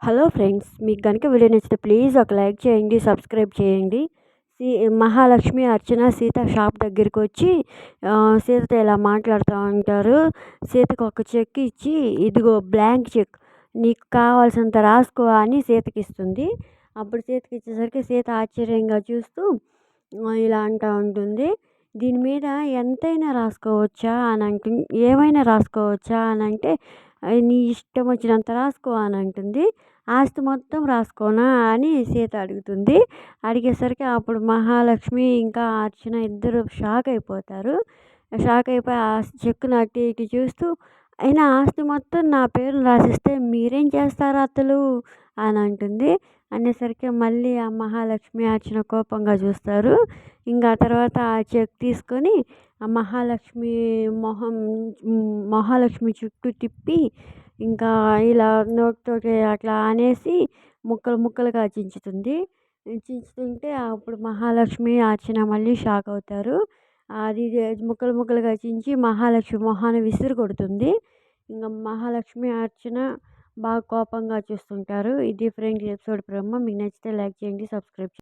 Hello friends, మీకు కనుక video నచ్చితే ప్లీజ్ ఒక లైక్ చేయండి, సబ్స్క్రైబ్ చేయండి. సీ మహాలక్ష్మి, అర్చన, సీత షాప్ దగ్గరికి వచ్చి సీతతో ఇలా మాట్లాడుతూ ఉంటారు. సీతకు ఒక చెక్ ఇచ్చి, ఇదిగో బ్లాంక్ చెక్, నీకు కావాల్సినంత రాసుకో అని సీతకి ఇస్తుంది. అప్పుడు సీతకి ఇచ్చేసరికి సీత ఆశ్చర్యంగా చూస్తూ ఇలా అంటూ ఉంటుంది, దీని మీద ఎంతైనా రాసుకోవచ్చా అని అంటుంది. ఏమైనా రాసుకోవచ్చా అని అంటే, నీ ఇష్టం వచ్చినంత రాసుకో అని అంటుంది. ఆస్తి మొత్తం రాసుకోనా అని సీత అడుగుతుంది. అడిగేసరికి అప్పుడు మహాలక్ష్మి ఇంకా అర్చన ఇద్దరు షాక్ అయిపోతారు. షాక్ అయిపోయి ఆ చెక్కును అటు ఇటు చూస్తూ, అయినా ఆస్తి మొత్తం నా పేరున రాసిస్తే మీరేం చేస్తారు అత్తలు అని అంటుంది. అనేసరికి మళ్ళీ ఆ మహాలక్ష్మి అర్చన కోపంగా చూస్తారు. ఇంకా తర్వాత ఆ చెక్ తీసుకొని ఆ మహాలక్ష్మి చుట్టూ తిప్పి ఇంకా ఇలా నోటితోటి అట్లా అనేసి ముక్కలు ముక్కలుగా చించుతుంది. చించుతుంటే అప్పుడు మహాలక్ష్మి అర్చన మళ్ళీ షాక్ అవుతారు. అది ముక్కలు ముక్కలుగా చించి మహాలక్ష్మి మొహాన విసిరి కొడుతుంది. ఇంకా మహాలక్ష్మి అర్చన బాగా కోపంగా చూస్తుంటారు. ఇది ఫ్రెండ్స్ ఎపిసోడ్ బ్రహ్మ. మీకు నచ్చితే లైక్ చేయండి, సబ్స్క్రైబ్ చేయండి.